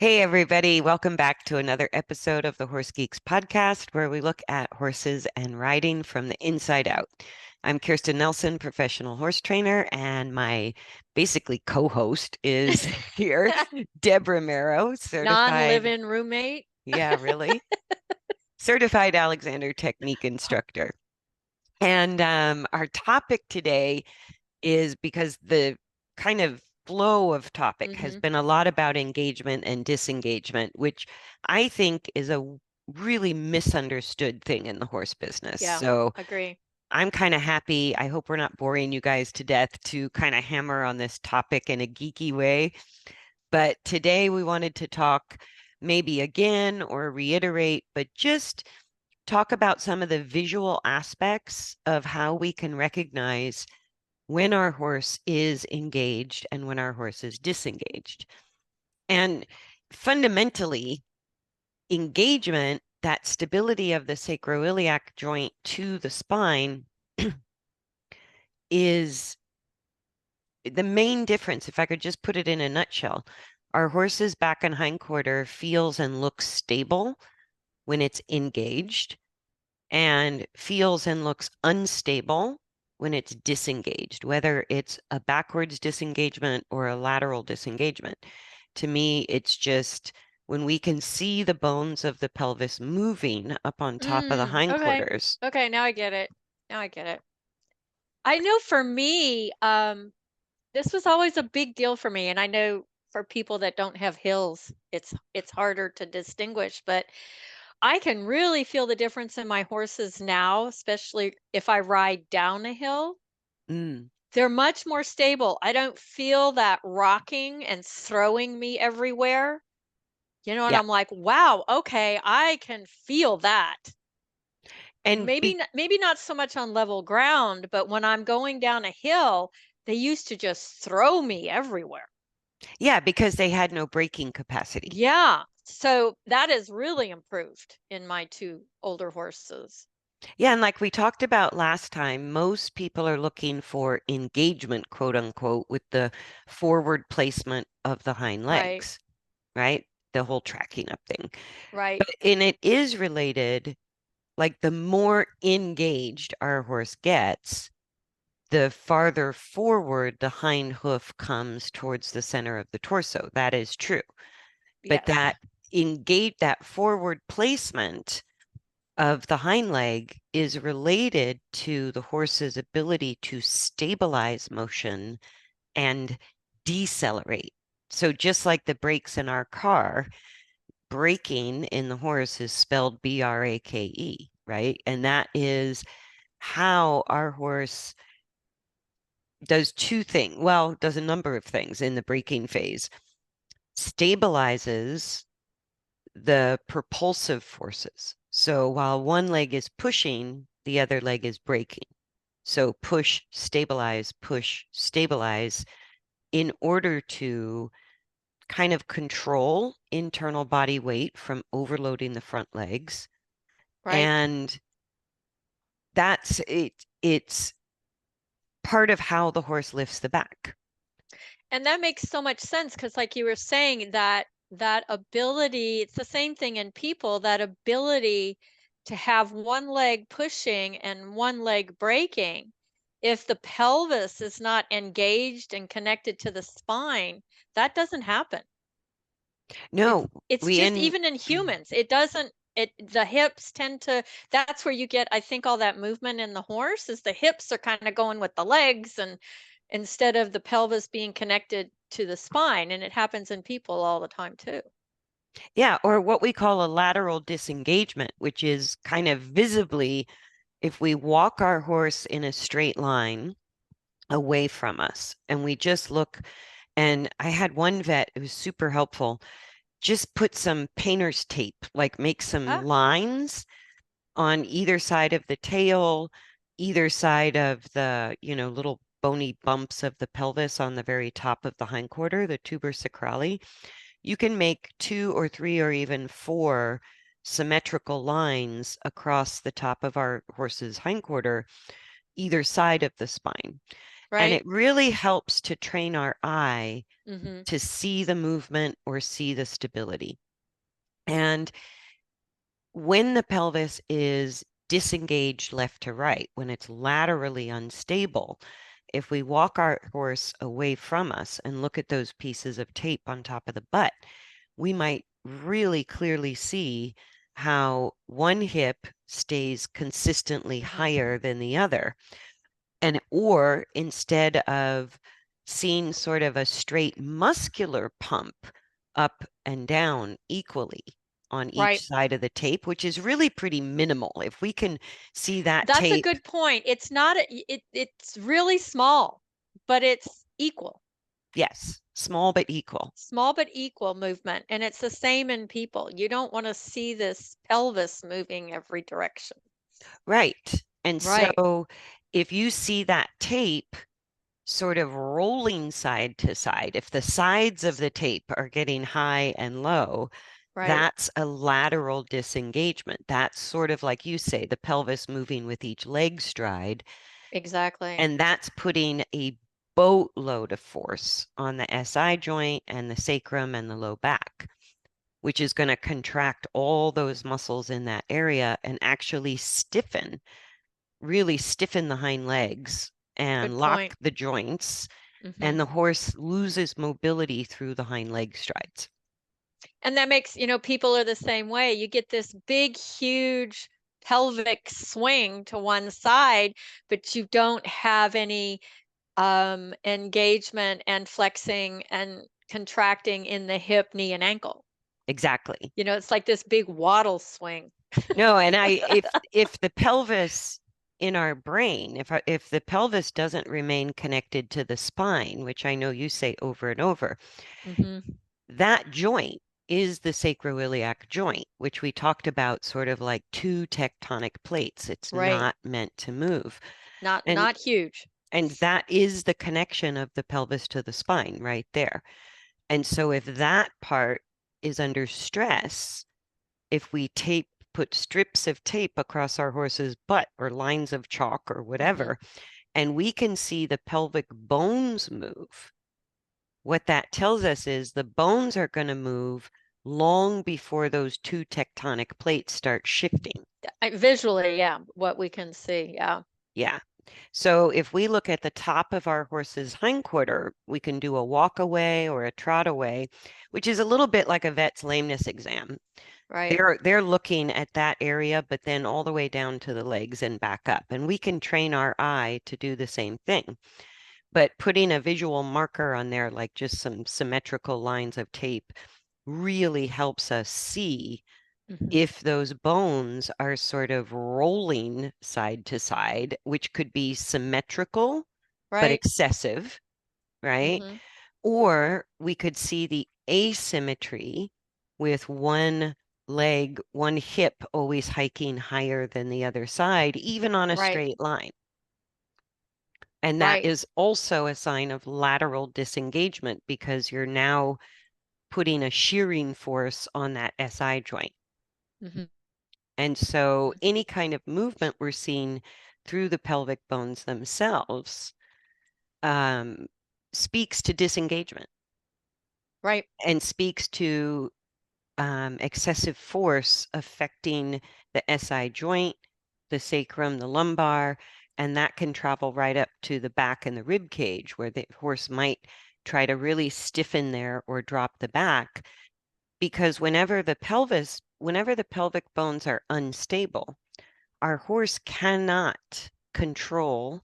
Hey, everybody. Welcome back to another episode of the Horse Geeks podcast, where we look at horses and riding from the inside out. I'm Kirsten Nelsen, professional horse trainer, and my basically co-host is here, Deb Romero, certified, Non-living roommate. yeah, really, certified Alexander Technique instructor. And our topic today is because the kind of flow of topic has Hmm. been a lot about engagement and disengagement, which I think is a really misunderstood thing in the horse business. Yeah, So agree. I'm kind of happy. I hope we're not boring you guys to death to kind of hammer on this topic in a geeky way. But today we wanted to talk maybe again or reiterate, but just talk about some of the visual aspects of how we can recognize when our horse is engaged and when our horse is disengaged. And fundamentally, engagement, that stability of the sacroiliac joint to the spine, is the main difference. If I could just put it in a nutshell, our horse's back and hindquarter feels and looks stable when it's engaged, and feels and looks unstable when it's disengaged, whether it's a backwards disengagement or a lateral disengagement. To me, it's just when we can see the bones of the pelvis moving up on top of the Okay. hindquarters. Okay, now I get it. Now I get it. I know for me, this was always a big deal for me, and I know for people that don't have hills, it's harder to distinguish, but I can really feel the difference in my horses now, especially if I ride down a hill. Mm, They're much more stable. I don't feel that rocking and throwing me everywhere. And yeah. I'm like, "Wow, okay, I can feel that." And Maybe not so much on level ground, but when I'm going down a hill, they used to just throw me everywhere. yeah, because they had no braking capacity. Yeah. So that has really improved in my two older horses. Yeah, and like we talked about last time, most people are looking for engagement, quote unquote, with the forward placement of the hind Right. legs, right? The whole tracking up thing. Right. But and it is related, like the more engaged our horse gets, the farther forward the hind hoof comes towards the center of the torso. That is true. But Yes. that that forward placement of the hind leg is related to the horse's ability to stabilize motion and decelerate. So just like the brakes in our car, braking in the horse is spelled brake, right? And that is how our horse does two things. Well, does a number of things in the braking phase. Stabilizes the propulsive forces. So while one leg is pushing, the other leg is braking. So push, stabilize in order to kind of control internal body weight from overloading the front legs. Right. And that's it. It's part of how the horse lifts the back. And that makes so much sense because, like you were saying, that ability, it's the same thing in people, that ability to have one leg pushing and one leg braking. If the pelvis is not engaged and connected to the spine, that doesn't happen. It's No, it's we just in even in humans, it doesn't it the hips tend to, that's where you get, I think, all that movement in the horse is the hips are kind of going with the legs, and instead of the pelvis being connected to the spine, and it happens in people all the time too. yeah, or what we call a lateral disengagement, which is kind of visibly if we walk our horse in a straight line away from us and we just look. And I had one vet, it was super helpful, just put some painter's tape, like make some Ah, lines on either side of the tail, either side of the, little bony bumps of the pelvis on the very top of the hindquarter, the tuber sacrali. You can make two or three or even four symmetrical lines across the top of our horse's hindquarter, either side of the spine. And Right. it really helps to train our eye Mm-hmm. to see the movement or see the stability. And when the pelvis is disengaged left to right, when it's laterally unstable, if we walk our horse away from us and look at those pieces of tape on top of the butt, we might really clearly see how one hip stays consistently Mm-hmm. higher than the other. And or instead of seeing sort of a straight muscular pump up and down equally on Right. each side of the tape, which is really pretty minimal. If we can see that That's a tape, good point. It's not it's really small, but it's equal. yes, small but equal. Small but equal movement. And it's the same in people. You don't want to see this pelvis moving every direction. Right. And Right. so if you see that tape sort of rolling side to side, if the sides of the tape are getting high and low, Right. that's a lateral disengagement. That's sort of like you say, the pelvis moving with each leg stride. Exactly. And that's putting a boatload of force on the SI joint and the sacrum and the low back, which is going to contract all those muscles in that area and actually stiffen, really stiffen the hind legs and Good lock point. the joints, Hmm. and the horse loses mobility through the hind leg strides. And that makes, people are the same way. You get this big, huge pelvic swing to one side, but you don't have any engagement and flexing and contracting in the hip, knee, and ankle. Exactly. It's like this big waddle swing. No, and if the pelvis in our brain, if the pelvis doesn't remain connected to the spine, which I know you say over and over, Hmm. that joint is the sacroiliac joint, which we talked about sort of like two tectonic plates. It's Right. not meant to move. Not And not huge. and that is the connection of the pelvis to the spine right there. And so if that part is under stress, if we put strips of tape across our horse's butt or lines of chalk or Hmm. whatever, and we can see the pelvic bones move, what that tells us is the bones are going to move long before those two tectonic plates start shifting. Visually, yeah, what we can see. Yeah. Yeah. So if we look at the top of our horse's hindquarter, we can do a walk away or a trot away, which is a little bit like a vet's lameness exam. Right. They're looking at that area, but then all the way down to the legs and back up. And we can train our eye to do the same thing. But putting a visual marker on there, like just some symmetrical lines of tape, really helps us see Hmm. if those bones are sort of rolling side to side, which could be symmetrical but Right. excessive, right? Hmm. Or we could see the asymmetry with one leg, one hip always hiking higher than the other side, even on a Right. straight line. And that Right. is also a sign of lateral disengagement because you're now putting a shearing force on that SI joint. Hmm. And so any kind of movement we're seeing through the pelvic bones themselves um, speaks to disengagement Right. and speaks to excessive force affecting the SI joint, the sacrum, the lumbar, and that can travel right up to the back and the rib cage where the horse might try to really stiffen there or drop the back because whenever the pelvic bones are unstable, our horse cannot control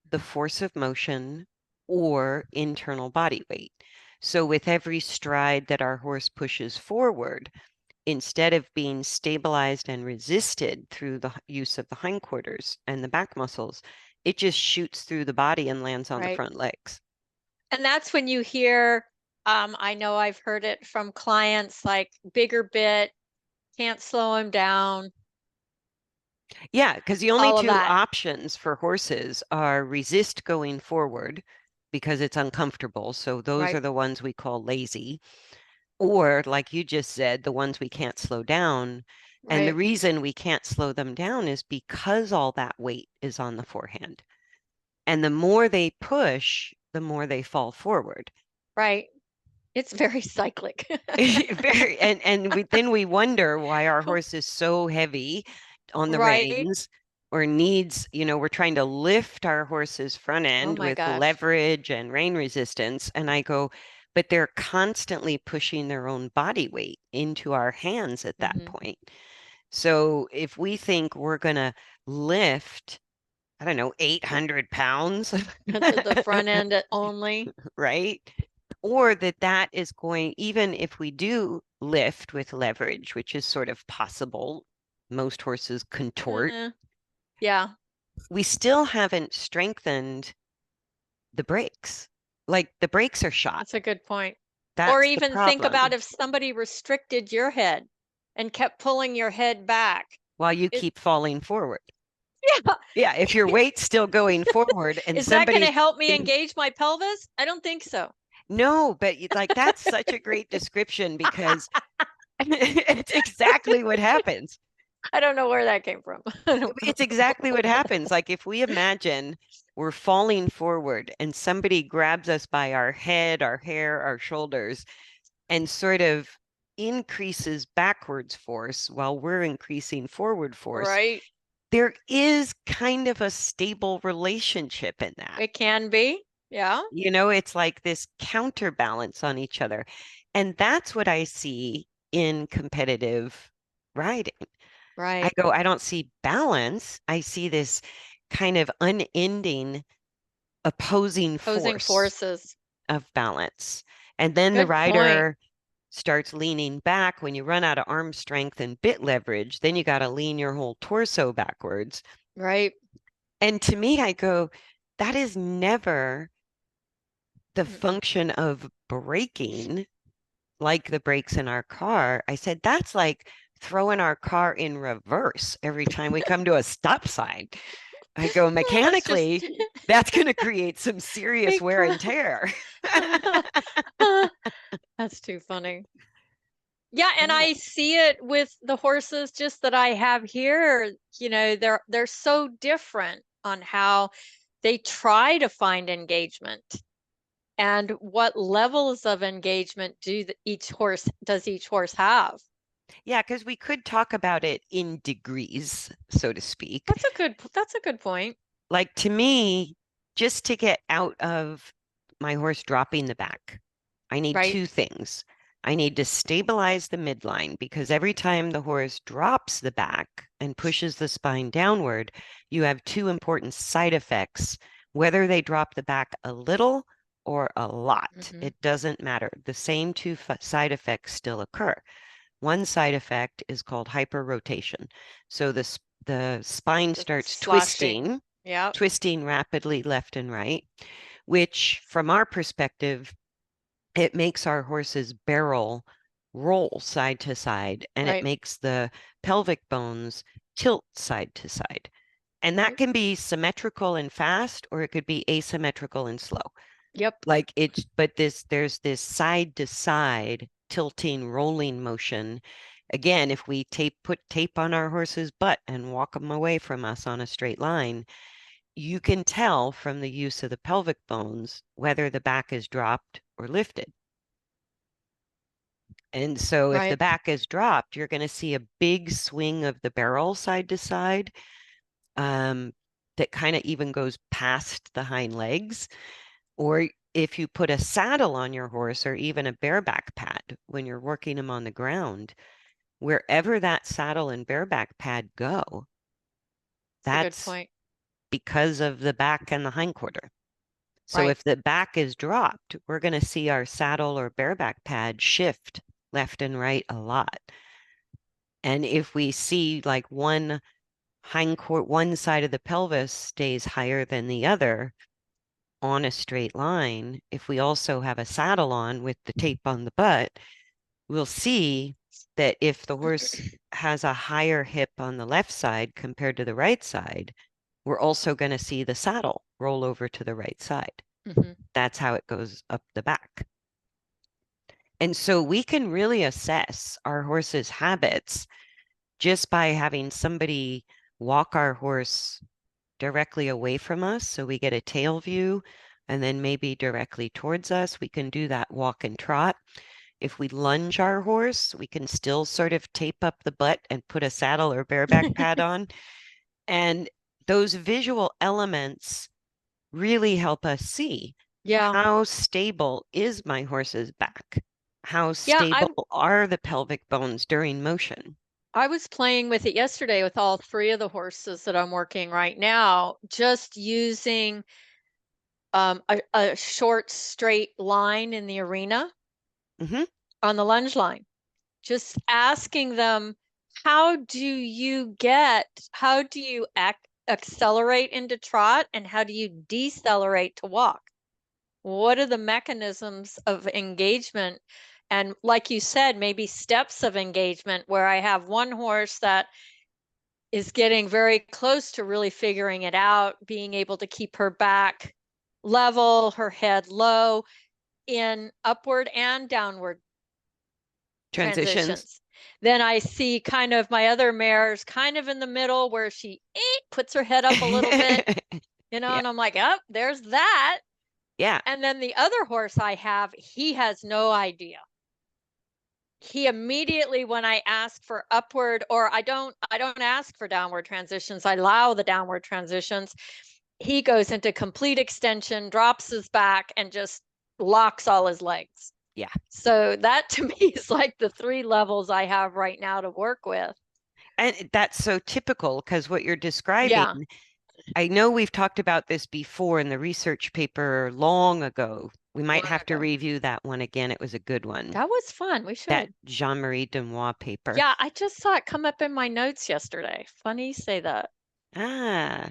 the force of motion or internal body weight. So with every stride that our horse pushes forward, instead of being stabilized and resisted through the use of the hindquarters and the back muscles, it just shoots through the body and lands on the Right. front legs. And that's when you hear, I know I've heard it from clients like bigger bit, can't slow him down, Yeah, because the only all of two that. options for horses are resist going forward because it's uncomfortable. So those are Right. the ones we call lazy. Or, like you just said, the ones we can't slow down. And the Right. reason we can't slow them down is because all that weight is on the forehand. And the more they push, the more they fall forward. Right. It's very cyclic. Very, and then we wonder why our horse is so heavy on the Right. reins or needs, we're trying to lift our horse's front Oh end my with gosh. leverage and rein resistance. And I go, but they're constantly pushing their own body weight into our hands at that Hmm. point. So if we think we're going to lift, I don't know, 800 pounds, The front end only. right? Or that is going, even if we do lift with leverage, which is sort of possible, most horses contort, Yeah, we still haven't strengthened the brakes. Like the brakes are shot. that's a good point. Or That's the even think about problem. if somebody restricted your head and kept pulling your head back. While you It, keep falling forward. yeah. Yeah, if your weight's still going forward and Is that going somebody's to help me engage my pelvis? I don't think so. no, but like that's such a great description because it's exactly what happens. I don't know where that came from. It's exactly what happens. Like if we imagine we're falling forward and somebody grabs us by our head, our hair, our shoulders, and sort of increases backwards force while we're increasing forward force, Right. there is kind of a stable relationship in that. It can be. Yeah. It's like this counterbalance on each other. And that's what I see in competitive riding. I Right. go, I don't see balance. I see this kind of unending opposing Opposing force forces. of balance. And then the Good point. rider starts leaning back. When you run out of arm strength and bit leverage, then you got to lean your whole torso backwards. Right. And to me, I go, that is never the Mm-mm. function of braking like the brakes in our car. I said, that's like throwing our car in reverse every time we come to a stop sign. I go, That's just mechanically, that's going to create some serious wear and because tear. that's too funny. Yeah, and Yeah. I see it with the horses just that I have here. They're so different on how they try to find engagement and what levels of engagement does each horse have. Yeah, because we could talk about it in degrees, so to speak. That's a good point. Like to me, just to get out of my horse dropping the back, I need two Right. things. I need to stabilize the midline because every time the horse drops the back and pushes the spine downward, you have two important side effects. Whether they drop the back a little or a lot, Hmm. it doesn't matter. The same two side effects still occur. One side effect is called hyperrotation. So the spine The starts sloshing. twisting, Yeah. twisting rapidly left and right, which from our perspective, it makes our horse's barrel roll side to side and it Right. makes the pelvic bones tilt side to side. And that Right. can be symmetrical and fast, or it could be asymmetrical and slow. Yep. Like it's, but there's this side to side tilting, rolling motion. Again, if we put tape on our horse's butt and walk them away from us on a straight line, you can tell from the use of the pelvic bones whether the back is dropped or lifted. And so if the Right. back is dropped, you're going to see a big swing of the barrel side to side, um, that kind of even goes past the hind legs. Or if you put a saddle on your horse or even a bareback pad when you're working them on the ground, wherever that saddle and bareback pad go, That's a good that's point. because of the back and the hindquarter. So Right. if the back is dropped, we're going to see our saddle or bareback pad shift left and right a lot. And if we see like one side of the pelvis stays higher than the other on a straight line, if we also have a saddle on with the tape on the butt, we'll see that if the horse has a higher hip on the left side compared to the right side, we're also going to see the saddle roll over to the right side. Hmm. That's how it goes up the back. And so we can really assess our horse's habits just by having somebody walk our horse directly away from us, so we get a tail view, and then maybe directly towards us. We can do that walk and trot. If we lunge our horse, we can still sort of tape up the butt and put a saddle or bareback pad on. And those visual elements really help us see Yeah. how stable is my horse's back? How Yeah, stable are the pelvic bones during motion? I was playing with it yesterday with all three of the horses that I'm working right now, just using a short straight line in the arena Hmm. on the lunge line. Just asking them, how do you accelerate into trot and how do you decelerate to walk? What are the mechanisms of engagement? And like you said, maybe steps of engagement where I have one horse that is getting very close to really figuring it out, being able to keep her back level, her head low in upward and downward Transitions. transitions. Then I see kind of my other mares kind of in the middle where she puts her head up a little bit, Yeah. and I'm like, oh, there's that. Yeah. And then the other horse I have, he has no idea. He immediately, when I ask for upward, or I don't ask for downward transitions, I allow the downward transitions, he goes into complete extension, drops his back, and just locks all his legs. Yeah. So that to me is like the three levels I have right now to work with. And that's so typical because what you're describing, Yeah. I know we've talked about this before in the research paper long ago. We might Long have to ago. review that one again. It was a good one. That was fun. We That should. Jean-Marie Demois paper. Yeah, I just saw it come up in my notes yesterday. Funny you say that. Ah,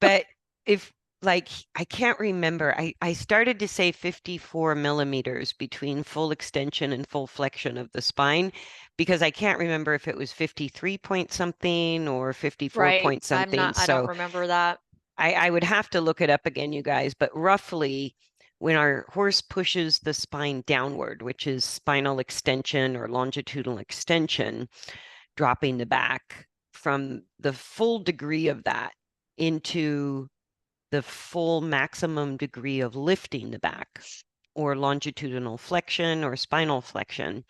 but if like I can't remember, I started to say 54 millimeters between full extension and full flexion of the spine because I can't remember if it was 53 point something or 54 Right. point something. I don't So remember that. I would have to look it up again, you guys, but roughly when our horse pushes the spine downward, which is spinal extension or longitudinal extension, dropping the back from the full degree of that into the full maximum degree of lifting the back or longitudinal flexion or spinal flexion.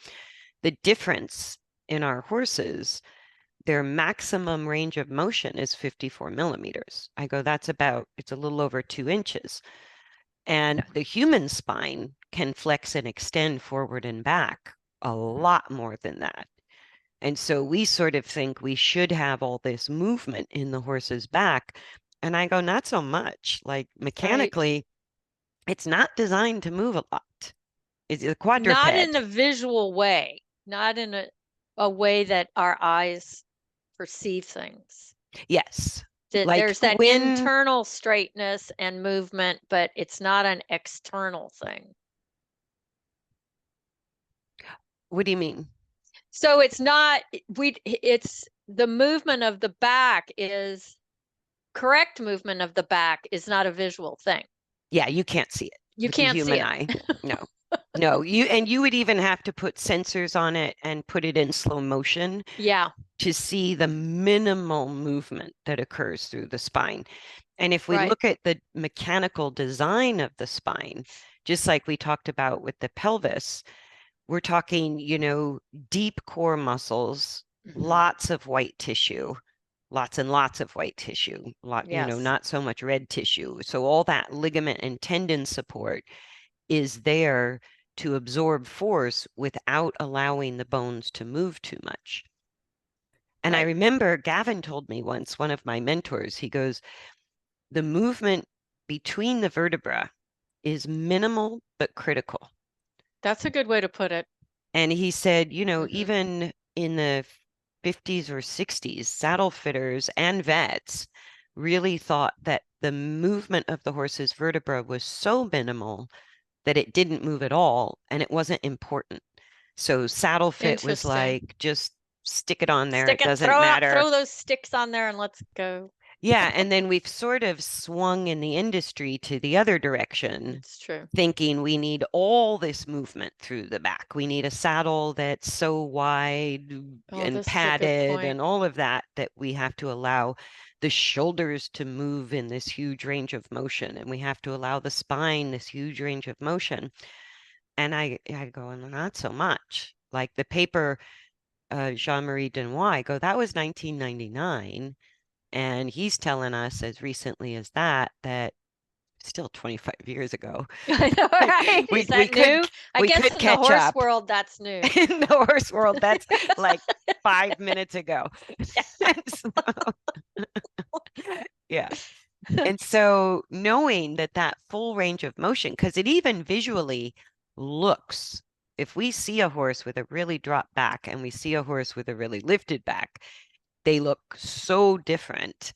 The difference in our horses, their maximum range of motion is 54 millimeters. I go, it's a little over 2 inches. And the human spine can flex and extend forward and back a lot more than that. And so we sort of think we should have all this movement in the horse's back. And I go, not so much. Like Right. mechanically, it's not designed to move a lot. It's a Not in quadruped. a visual way, not in a way that our eyes perceive things. Yes. That Like there's that when, internal straightness and movement, but it's not an external thing. what do you mean? So it's not it's the movement of the back is correct movement of the back is not a visual thing. Yeah, you can't see it You with the can't see human it. eye. No, no, you would even have to put sensors on it and put it in slow motion Yeah, to see the minimal movement that occurs through the spine. And if we right. look at the mechanical design of the spine, just like we talked about with the pelvis, we're talking, deep core muscles, Mhm. lots of white tissue, lots and lots of white tissue, Yes, not so much red tissue. So all that ligament and tendon support is there to absorb force without allowing the bones to move too much. And I right. remember Gavin told me once, one of my mentors, he goes, the movement between the vertebra is minimal but critical. That's a good way to put it. And he said, Hmm. even in the 50s or 60s, saddle fitters and vets really thought that the movement of the horse's vertebra was so minimal that it didn't move at all and it wasn't important. So saddle fit was Interesting. like, just stick it on there. Stick It it, doesn't matter. throw those sticks on there and let's go. Yeah, and then we've sort of swung in the industry to the other direction, It's true. thinking we need all this movement through the back. We need a saddle that's so wide Oh, and this is a good padded point. and all of that, that we have to allow the shoulders to move in this huge range of motion, and we have to allow the spine this huge range of motion. And I go, not so much. Like the paper, Jean-Marie Denoy, I go, that was 1999. And he's telling us as recently as that, that still 25 years ago, I know, right? we Is that could new? I we guess could in the catch horse up. world, that's new. In the horse world. That's like 5 minutes ago. And so, yeah. And so knowing that that full range of motion, because it even visually looks, if we see a horse with a really dropped back and we see a horse with a really lifted back, they look so different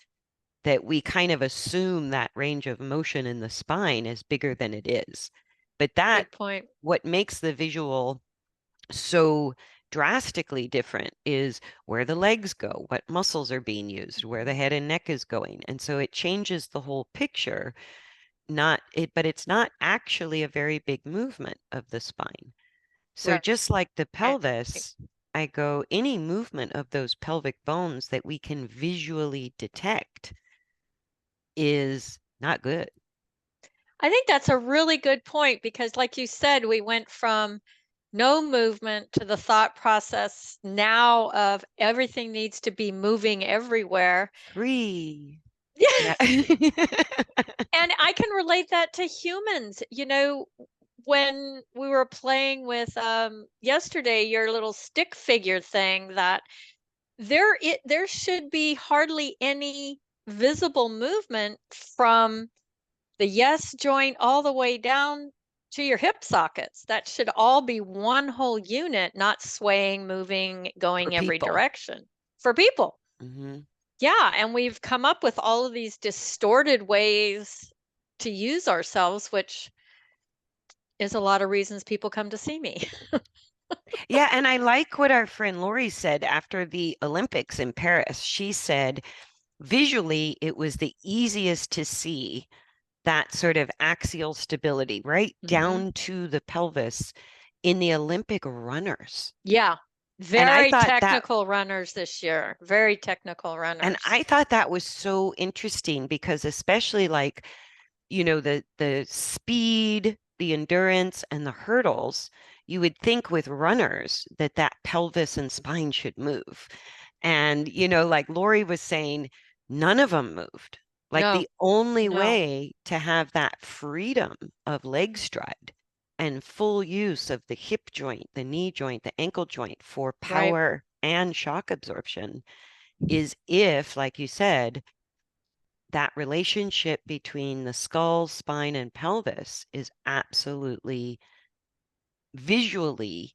that we kind of assume that range of motion in the spine is bigger than it is. But that, Good point. what makes the visual so drastically different is where the legs go, what muscles are being used, where the head and neck is going. And so it changes the whole picture, not it, but it's not actually a very big movement of the spine. So Right. just like the pelvis, I go, any movement of those pelvic bones that we can visually detect is not good. I think that's a really good point because, like you said, we went from no movement to the thought process now of everything needs to be moving everywhere. Free. Yeah. Yeah. And I can relate that to humans. When we were playing with yesterday, your little stick figure thing, that there should be hardly any visible movement from the yes joint all the way down to your hip sockets. That should all be one whole unit, not swaying, moving, For going every people. direction for people. Hmm. Yeah, and we've come up with all of these distorted ways to use ourselves, which is a lot of reasons people come to see me. Yeah, and I like what our friend Lori said after the Olympics in Paris. She said visually it was the easiest to see that sort of axial stability right Hmm. down to the pelvis in the Olympic runners. Yeah, And I very thought that technical runners this year, very technical and runners. I thought that was so interesting because especially like, the speed, the endurance, and the hurdles, you would think with runners that that pelvis and spine should move. And, like Lori was saying, none of them moved. Like No, the only no, way to have that freedom of leg stride and full use of the hip joint, the knee joint, the ankle joint for right. power and shock absorption is if, like you said, that relationship between the skull, spine, and pelvis is absolutely visually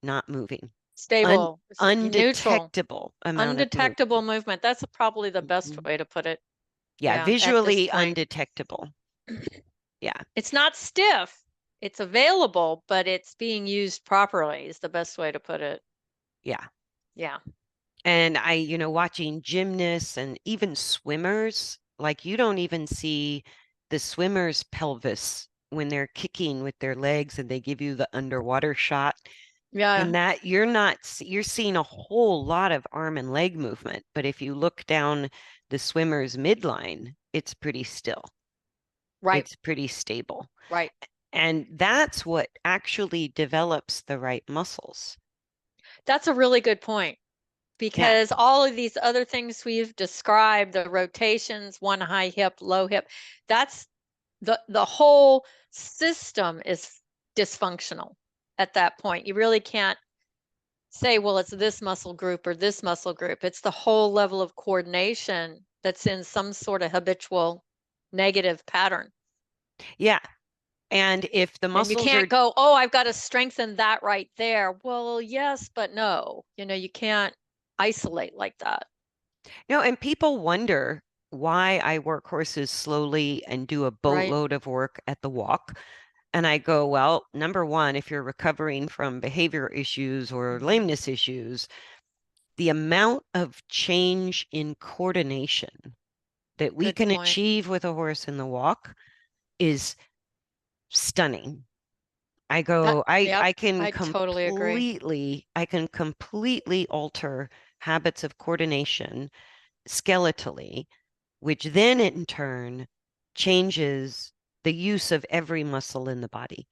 not moving. Un Stable, neutral, undetectable amount of movement. undetectable movement. That's probably the best Mhm. way to put it. Yeah, Yeah, at this visually point. undetectable. Yeah, It's not stiff. It's available, but it's being used properly is the best way to put it. yeah. Yeah. And watching gymnasts and even swimmers, like you don't even see the swimmer's pelvis when they're kicking with their legs and they give you the underwater shot. Yeah, And that you're seeing a whole lot of arm and leg movement, but if you look down the swimmer's midline, it's pretty still. right, It's pretty stable. right. And that's what actually develops the right muscles. That's a really good point Yeah. because all of these other things we've described, the rotations, one high hip, low hip, that's the whole system is dysfunctional at that point. You really can't say, well, it's this muscle group or this muscle group. It's the whole level of coordination that's in some sort of habitual negative pattern. Yeah. And if the And you muscles are, can't go, oh, I've got to strengthen that right there. Well, yes, but no. You can't isolate like that. and people wonder why I work horses slowly and do a Right. boatload of work at the walk. And I go, well, number one, if you're recovering from behavior issues or Hmm. lameness issues, the amount of change in coordination that we Good can point. achieve with a horse in the walk is stunning. I go, Yep, I can I totally agree. completely alter habits of coordination skeletally, which then in turn changes the use of every muscle in the body.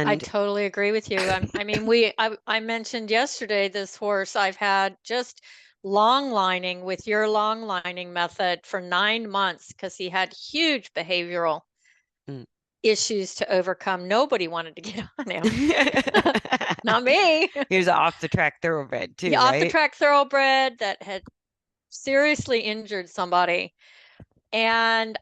I And totally agree with you. I mean, I mentioned yesterday this horse I've had just long lining with your long lining method for 9 months because he had huge behavioral mm. issues to overcome. Nobody wanted to get on him. Not me. Here's an off the track thoroughbred too, Yeah, off the right? track thoroughbred that had seriously injured somebody. And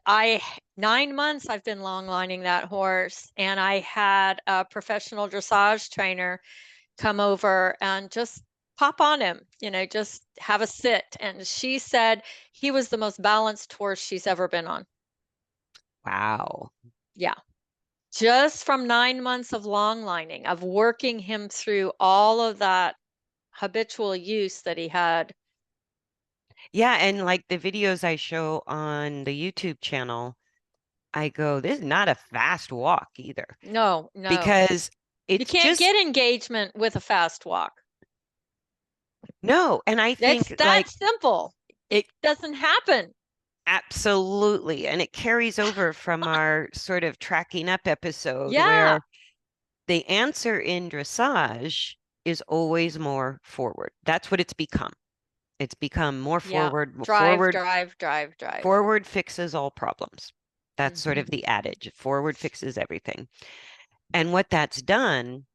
9 months I've been long lining that horse. And I had a professional dressage trainer come over and just pop on him, just have a sit. And she said he was the most balanced horse she's ever been on. Wow. Yeah. Just from 9 months of long lining, of working him through all of that habitual use that he had. Yeah, and like the videos I show on the YouTube channel, I go, this is not a fast walk either, No, no. because You it's can't just get engagement with a fast walk. no. And I That's think that like simple. It it doesn't happen. absolutely, and it carries over from our sort of tracking up episode Yeah. where the answer in dressage is always more forward. That's what it's become. It's become more Yeah. forward, Drive, drive, drive, drive. forward fixes all problems. That's sort of Hmm. the adage. Forward fixes everything. And what that's done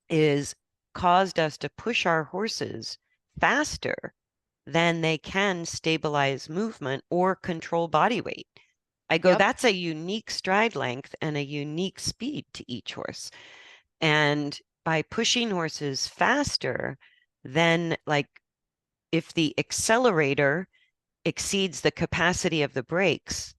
is caused us to push our horses faster than they can stabilize movement or control body weight. I go, Yep. that's a unique stride length and a unique speed to each horse. And by pushing horses faster, then like if the accelerator exceeds the capacity of the brakes,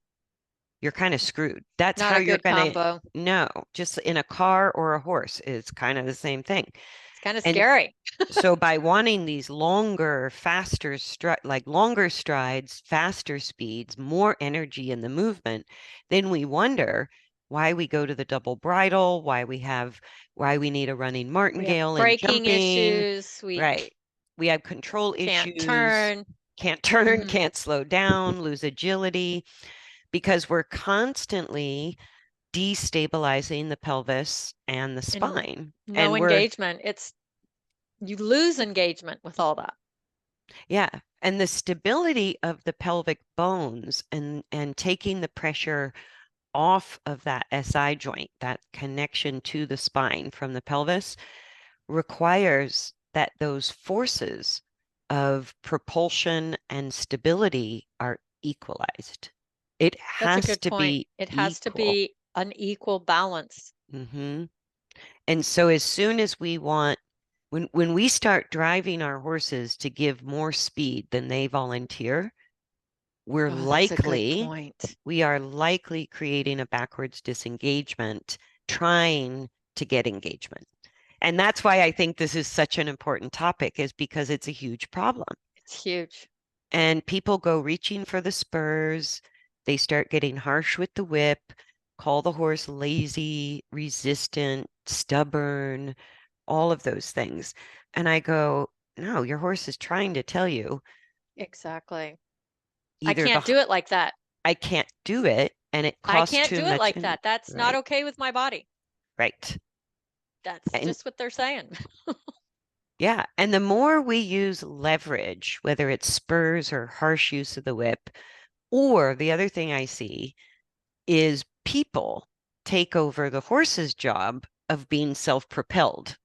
you're kind of screwed. That's Not how a you're good going to combo. know. Just in a car or a horse is kind of the same thing. It's kind of And scary. so by wanting these longer, faster like longer strides, faster speeds, more energy in the movement, then we wonder why we go to the double bridle, why we need a running We have martingale and braking jumping. issues. We Right. We have control can't issues, turn. can't turn, Hmm. can't slow down, lose agility, because we're constantly destabilizing the pelvis and the And spine. no And we're engagement. You lose engagement with all that. Yeah, and the stability of the pelvic bones and taking the pressure off of that SI joint, that connection to the spine from the pelvis, requires that those forces of propulsion and stability are equalized. It That's a has good to point. be It has to equal. be an equal balance. Hmm. And so as soon as we want when we start driving our horses to give more speed than they volunteer, Oh, that's a good point. we are likely creating a backwards disengagement, trying to get engagement. And that's why I think this is such an important topic, is because it's a huge problem. It's huge. And people go reaching for the spurs. They start getting harsh with the whip, call the horse lazy, resistant, stubborn, all of those things. And I go, no, your horse is trying to tell you Exactly. I either can't do it like that. I can't do it and it I costs can't too do it much like energy. that. That's not Right, okay with my body. right. That's And just what they're saying. yeah, and the more we use leverage, whether it's spurs or harsh use of the whip, or the other thing I see is people take over the horse's job of being self-propelled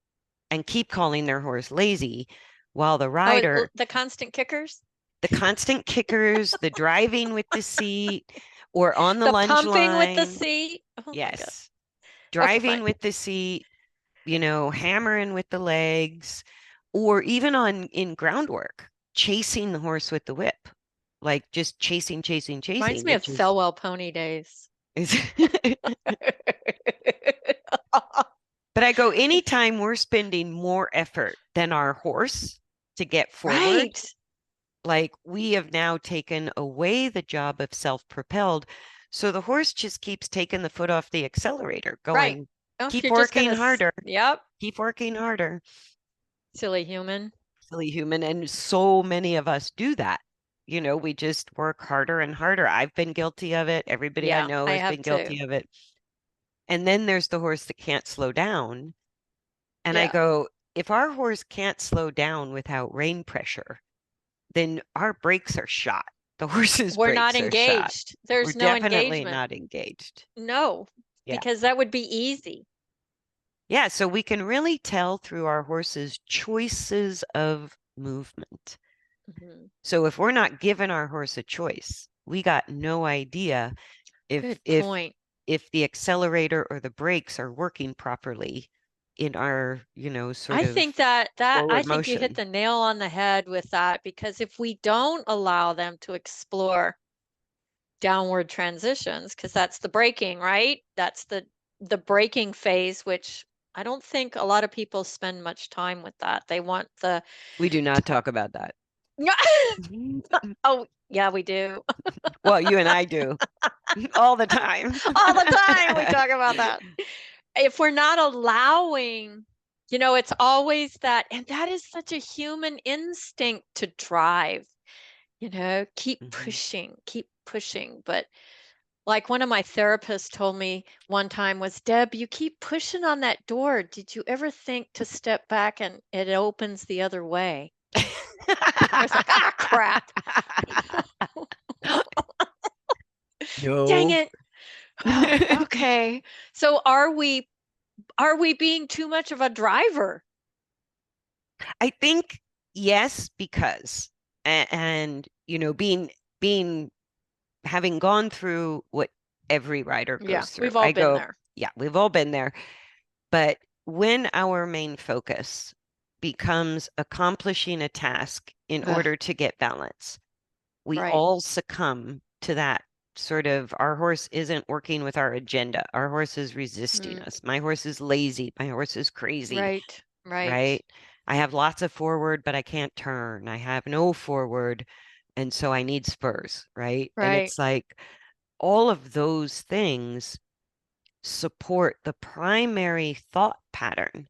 and keep calling their horse lazy while the Oh, rider, the constant kickers, the constant kickers, the driving with the seat or on the the lunge pumping with the line. seat. Oh my God. Yes. Okay, Driving fine. with the seat, hammering with the legs, or even on in groundwork, chasing the horse with the whip, like just Reminds chasing, me of which is, Felwell pony days. is but I go, anytime we're spending more effort than our horse to get forward, Right. like we have now taken away the job of self-propelled. So the horse just keeps taking the foot off the accelerator, Right. going, Oh, keep you're just working gonna, harder, yep, keep working harder. silly human. Silly human. And so many of us do that. You know, we just work harder and harder. I've been guilty of it. Everybody I Yeah, know I has have been to. guilty of it. And then there's the horse that can't slow down. And I Yeah. go, if our horse can't slow down without rein pressure, then our brakes are shot. The horse's We're not brakes are shot. engaged. We're There's no definitely engagement. not engaged. No, Yeah. because that would be easy. Yeah. So we can really tell through our horse's choices of movement. Mhm. So if we're not giving our horse a choice, we got no idea if Good point. if the accelerator or the brakes are working properly in our, sort I of think that I forward think you hit motion. the nail on the head with that, because if we don't allow them to explore downward transitions, because that's the braking, right? That's the braking phase, which I don't think a lot of people spend much time with that. They want the We do not talk about that. oh, yeah, we do. Well, you and I do all the time. All the time we talk about that. If we're not allowing, it's always that, and that is such a human instinct to drive, keep Mhm. pushing, keep pushing. But like one of my therapists told me one time was, Deb, you keep pushing on that door. Did you ever think to step back and it opens the other way? I was like, ah, crap. Dang No. it. Okay. So are we being too much of a driver? I think yes, because and being having gone through what every rider Yeah, goes through, we've all I been go, there. yeah, we've all been there. But when our main focus becomes accomplishing a task in Ugh, order to get balance, we right. all succumb to that sort of our horse isn't working with our agenda. Our horse is resisting Mm, us. My horse is lazy. My horse is crazy, right. Right. right? I have lots of forward, but I can't turn. I have no forward, and so I need spurs, right? And Right. it's like all of those things support the primary thought pattern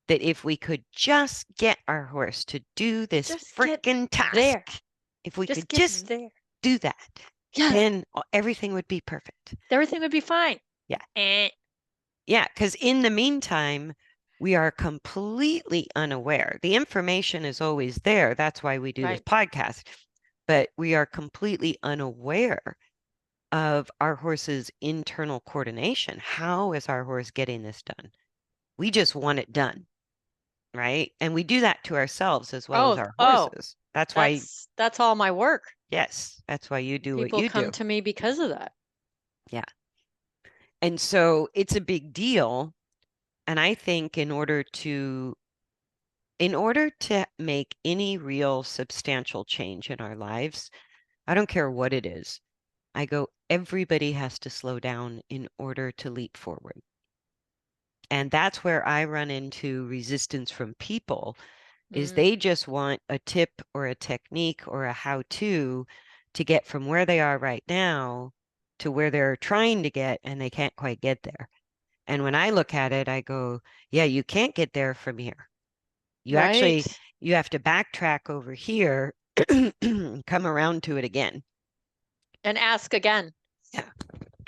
that if we could just get our horse to do this Just get freaking there. task, if we Just could get just there. do that, Yeah. then everything would be perfect. Everything would be fine. Yeah. Eh. Yeah. Because in the meantime, we are completely unaware. The information is always there. That's why we do this Right. podcast. But we are completely unaware of our horse's internal coordination. How is our horse getting this done? We just want it done, right? And we do that to ourselves as well as Oh, our oh, horses. That's why, that's all my work. yes, that's why you do what People you come do. to me because of that. Yeah. And so it's a big deal. And I think in order to make any real substantial change in our lives, I don't care what it is. I go, everybody has to slow down in order to leap forward. And that's where I run into resistance from people is Mm, they just want a tip or a technique or a how to get from where they are right now to where they're trying to get and they can't quite get there. And when I look at it, I go, yeah, you can't get there from here. You right. actually you have to backtrack over here, come around to it again. And ask again. Yeah.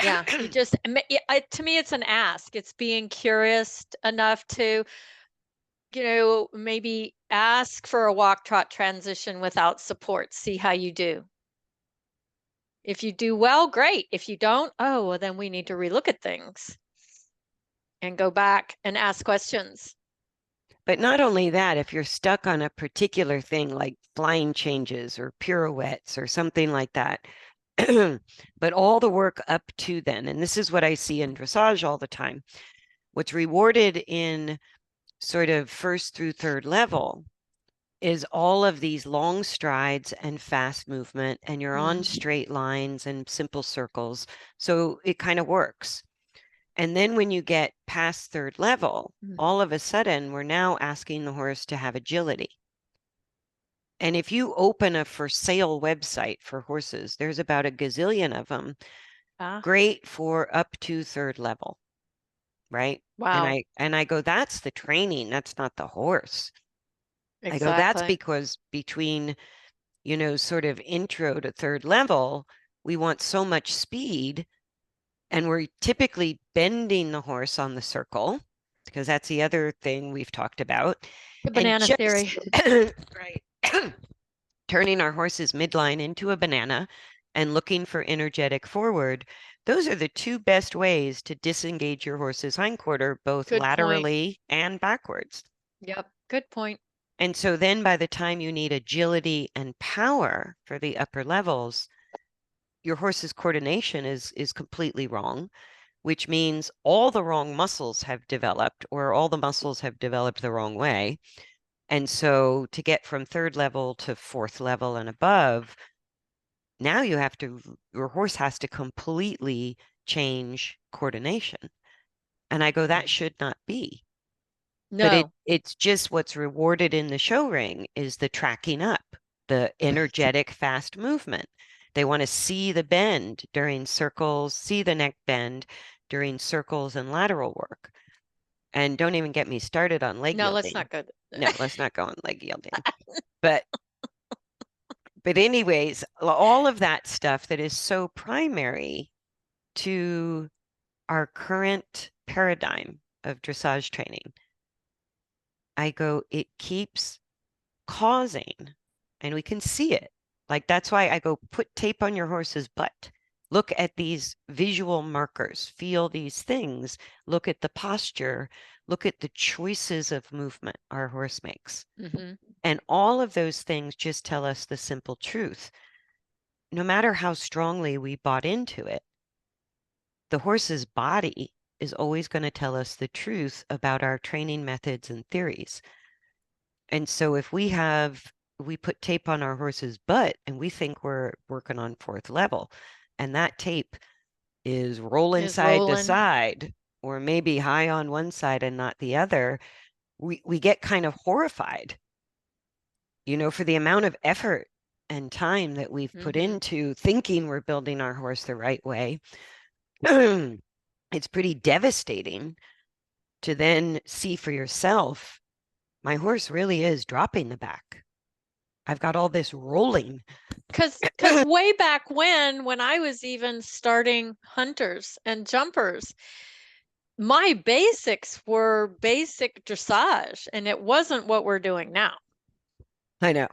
Yeah. You just, to me, it's an ask. It's being curious enough to, maybe ask for a walk trot transition without support. See how you do. If you do well, great. If you don't, oh, well, then we need to relook at things and go back and ask questions. But not only that, if you're stuck on a particular thing like flying changes or pirouettes or something like that, but all the work up to then, and this is what I see in dressage all the time, what's rewarded in sort of first through third level is all of these long strides and fast movement, and you're on Mm, straight lines and simple circles. So it kind of works. And then when you get past third level, mm. all of a sudden we're now asking the horse to have agility. And if you open a for sale website for horses, there's about a gazillion of them, Ah, great for up to third level, right? And wow. I go, that's the training, that's not the horse. I go, that's Exactly. because between, sort of intro to third level, we want so much speed, and we're typically bending the horse on the circle, because that's the other thing we've talked about. The And banana just theory. right, turning our horse's midline into a banana and looking for energetic forward. Those are the two best ways to disengage your horse's hindquarter, both Good point. laterally and backwards. Yep. Good point. And so then by the time you need agility and power for the upper levels, your horse's coordination is completely wrong, which means all the wrong muscles have developed, or all the muscles have developed the wrong way. And so to get from third level to fourth level and above, now your horse has to completely change coordination. And I go, that Mhm. should not be. But No. it's just what's rewarded in the show ring is the tracking up, the energetic fast movement. They want to see the bend during circles, see the neck bend during circles and lateral work. And don't even get me started on leg No, let's yielding. not go. No, let's not go on leg yielding. But anyways, all of that stuff that is so primary to our current paradigm of dressage training, I go, it keeps causing, and we can see it. Like that's why I go, put tape on your horse's butt. Look at these visual markers, feel these things, look at the posture, look at the choices of movement our horse makes. Hmm. And all of those things just tell us the simple truth. No matter how strongly we bought into it, the horse's body is always going to tell us the truth about our training methods and theories. And so if we put tape on our horse's butt and we think we're working on fourth level, and that tape is rolling Is side to rolling. side, or maybe high on one side and not the other, we get kind of horrified, for the amount of effort and time that we've put Hmm. into thinking we're building our horse the right way. It's pretty devastating to then see for yourself, my horse really is dropping the back. I've got all this rolling. Because way back when I was even starting hunters and jumpers, my basics were basic dressage, and it wasn't what we're doing now. I know.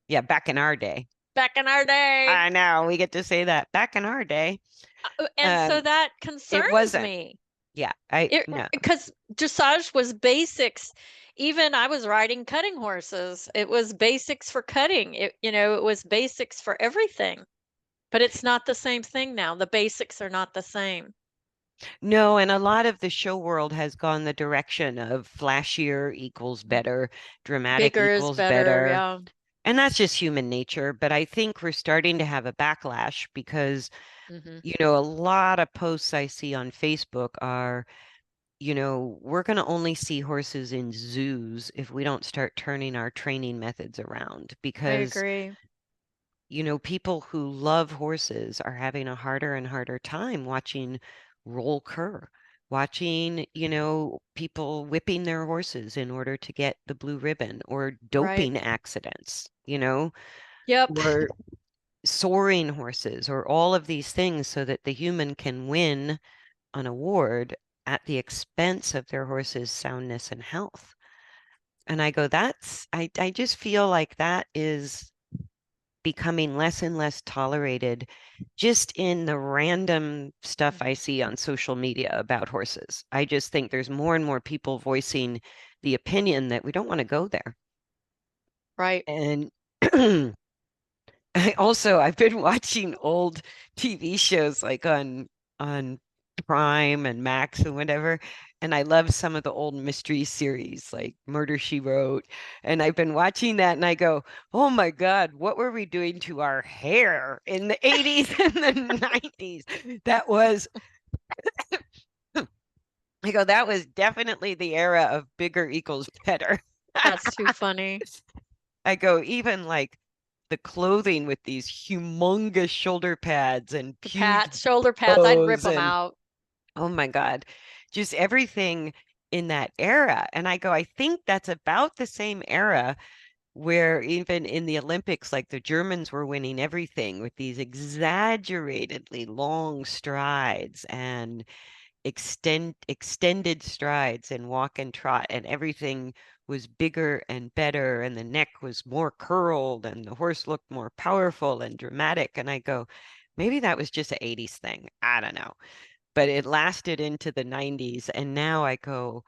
Yeah, back in our day. Back in our day. I know we get to say that. Back in our day, And so um, that it concerns wasn't. me. Yeah, I It no. because dressage was basics. Even I was riding cutting horses. It was basics for cutting. It was basics for everything. But it's not the same thing now. The basics are not the same. No, and a lot of the show world has gone the direction of flashier equals better, dramatic Bigger is equals better. better. Yeah. And that's just human nature. But I think we're starting to have a backlash because, Hmm. a lot of posts I see on Facebook are, we're going to only see horses in zoos if we don't start turning our training methods around I because, agree. people who love horses are having a harder and harder time watching roll cur, watching, people whipping their horses in order to get the blue ribbon, or Right. doping accidents, Yep. or soaring horses, or all of these things so that the human can win an award at the expense of their horse's soundness and health. And I go, I just feel like that is becoming less and less tolerated just in the random stuff I Mhm. see on social media about horses. I just think there's more and more people voicing the opinion that we don't want to go there. Right. And I've been watching old TV shows like on Prime and Max and whatever, and I love some of the old mystery series like Murder She Wrote, and I've been watching that and I go, "Oh my God, what were we doing to our hair in the 80s and the 90s?" That was I go, that was definitely the era of bigger equals better. That's too funny. I go, even like the clothing with these humongous shoulder pads and The huge shoulder pads, I'd rip bows them and out. oh my God, just everything in that era. And I go, I think that's about the same era where even in the Olympics, like the Germans were winning everything with these exaggeratedly long strides and extended strides and walk and trot, and everything was bigger and better, and the neck was more curled, and the horse looked more powerful and dramatic. And I go, maybe that was just an 80s thing. I don't know. But it lasted into the 90s. And now I go,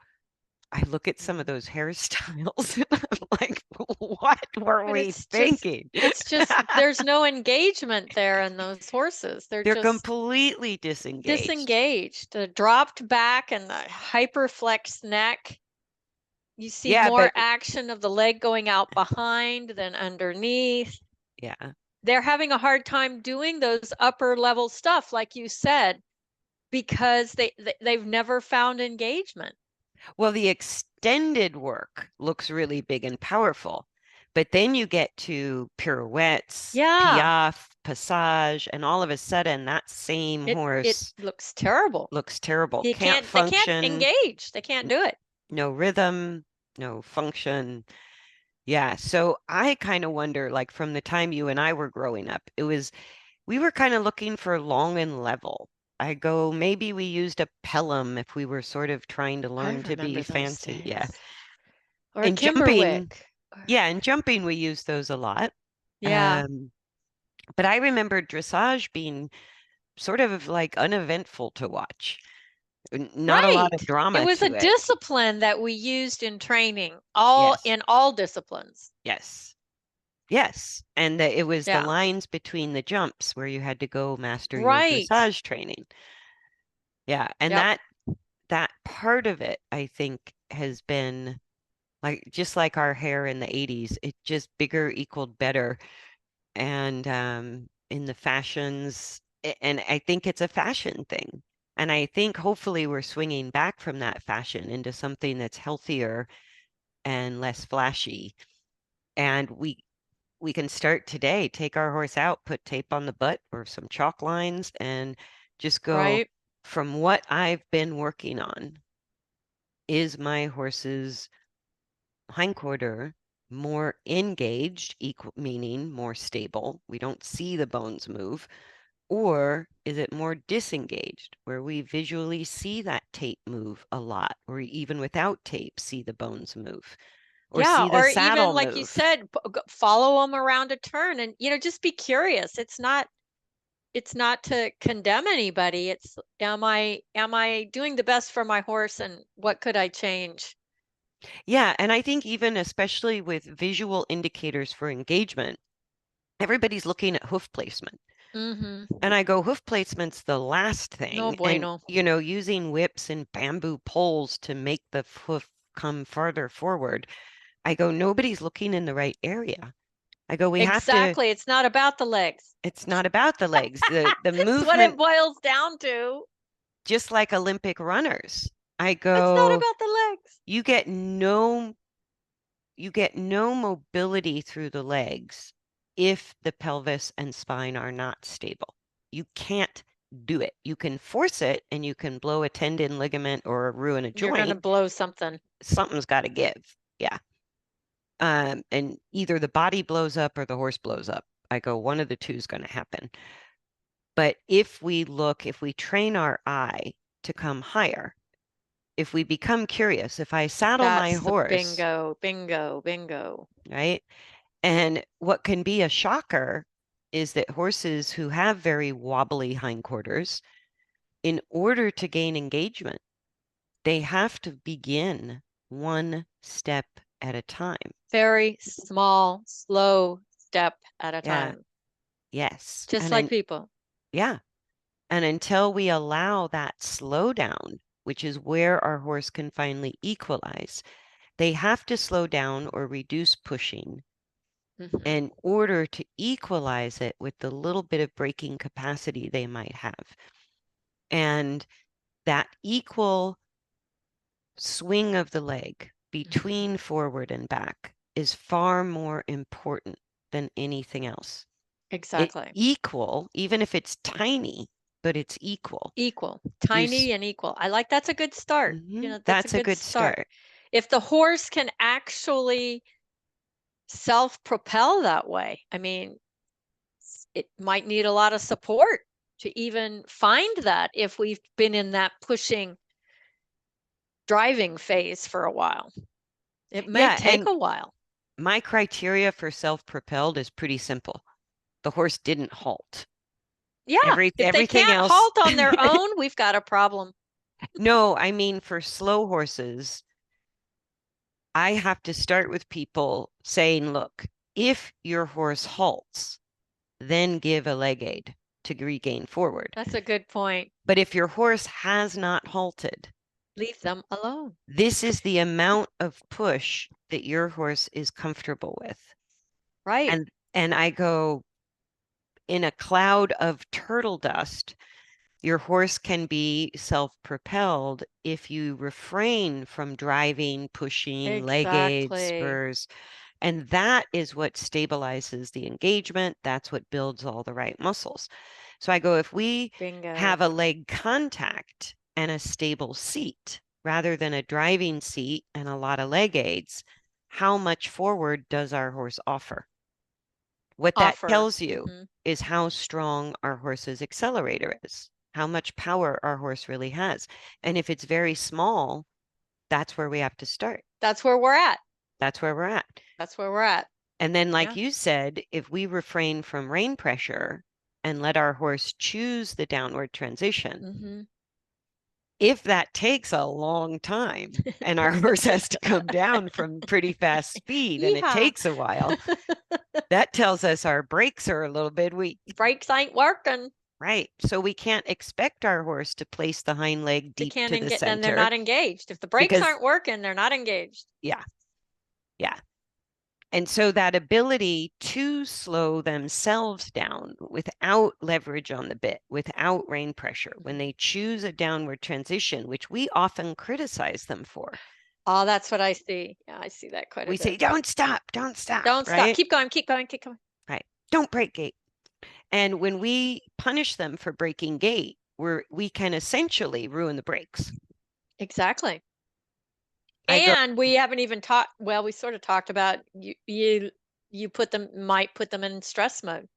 I look at some of those hairstyles and I'm like, what were But we thinking? it's just, there's no engagement there in those horses. They're They're just completely disengaged. disengaged. The dropped back and the hyperflexed neck. You see Yeah, more but action of the leg going out behind than underneath. yeah. They're having a hard time doing those upper level stuff, like you said, because they've never found engagement. Well, the extended work looks really big and powerful, but then you get to pirouettes, Yeah, piaffe, passage, and all of a sudden that same it horse looks terrible. looks terrible. You Can't can't, they can't function, engage. They can't do it. no rhythm, no function. Yeah, so I kind of wonder, like from the time you and I were growing up, we were kind of looking for long and level. I go, maybe we used a pelham if we were sort of trying to I learn to be remember those fancy. Yeah. things. Or And jumping, Kimberwick. yeah, and jumping we use those a lot. Yeah. Um, but I remember dressage being sort of like uneventful to watch. Not a lot of Right. It drama was a to it. discipline that we used in training, all Yes. in all disciplines. Yes. Yes. And it was the Yeah. lines between the jumps where you had to go master your Right. dressage training. Yeah. And Yep. that part of it, I think, has been like just like our hair in the 80s, it just bigger equaled better. And in the fashions, and I think it's a fashion thing. And I think hopefully we're swinging back from that fashion into something that's healthier and less flashy. And we can start today, take our horse out, put tape on the butt or some chalk lines, and just go Right. from what I've been working on. Is my horse's hindquarter more engaged, equal, meaning more stable? We don't see the bones move. Or is it more disengaged, where we visually see that tape move a lot, or even without tape, see the bones move, or Yeah. see the Or even saddle like you move? said, follow them around a turn and, just be curious. It's not to condemn anybody. It's, am I doing the best for my horse and what could I change? Yeah, and I think even especially with visual indicators for engagement, everybody's looking at hoof placement. Mm-hmm. And I go, hoof placement's the last No thing. And, bueno. using whips and bamboo poles to make the hoof come farther forward. I go, nobody's looking in the right area. I go, we have to, Exactly. It's not about the legs. it's not about the legs. The It's what it movement, boils down to. just like Olympic runners. I It's not go, about the legs. you get no you get no mobility through the legs if the pelvis and spine are not stable. You can't do it. You can force it and you can blow a tendon, ligament, or ruin a You're going to joint. blow something. Something's got to give. Yeah. And either the body blows up or the horse blows up. I go, one of the two is going to happen. But if we train our eye to come higher, if we become curious, if I saddle my That's the horse, bingo, bingo, bingo. right? And what can be a shocker is that horses who have very wobbly hindquarters, in order to gain engagement, they have to begin one step at a time. Very small, slow step at a Yeah, time. yes. Just like people. Yeah. And until we allow that slowdown, which is where our horse can finally equalize, they have to slow down or reduce pushing Hmm. in order to equalize it with the little bit of braking capacity they might have. And that equal swing of the leg Hmm. between forward and back is far more important than anything else. It's Exactly. equal, even if it's tiny, but it's equal. Equal, You, tiny and equal. I like that's a good start. That's a that's a good good start. start. If the horse can actually self-propel that way, I mean, it might need a lot of support to even find that if we've been in that pushing driving phase for a while. It may Yeah, take and a while. my criteria for self-propelled is pretty simple. The horse didn't halt. Yeah, if they Everything can't else. halt on their own, we've got a problem. No, I mean for slow horses, I have to start with people saying, look, if your horse halts, then give a leg aid to regain forward. That's a good point. But if your horse has not halted, Leave them alone. this is the amount of push that your horse is comfortable with. Right. And I go, in a cloud of turtle dust, your horse can be self-propelled if you refrain from driving, pushing, leg aids, Exactly. spurs. And that is what stabilizes the engagement. That's what builds all the right muscles. So I go, if we Bingo. have a leg contact and a stable seat rather than a driving seat and a lot of leg aids, how much forward does our horse offer? What that Offer. tells you Hmm. is how strong our horse's accelerator is, how much power our horse really has. And if it's very small, that's where we have to start. That's where we're at. That's where we're at. That's where we're at. And then, like Yeah. you said, if we refrain from rein pressure and let our horse choose the downward transition, Hmm. if that takes a long time and our horse has to come down from pretty fast speed and it Yeehaw. takes a while, that tells us our brakes are a little bit weak. Brakes ain't working. Right. So we can't expect our horse to place the hind leg They deep can't to the engage, then they're center not engaged. If the brakes because, aren't working, they're not engaged. yeah, yeah. And so that ability to slow themselves down without leverage on the bit, without rein pressure, when they choose a downward transition, which we often criticize them for, Oh, that's what I see. Yeah, I see that quite a we say, bit. don't stop, Don't stop. right? Keep going, keep going, keep going. Right. Don't break gait. And when we punish them for breaking gait, we can essentially ruin the brakes. Exactly. I go, And we haven't even talked, well, we sort of talked about you might put them in stress mode.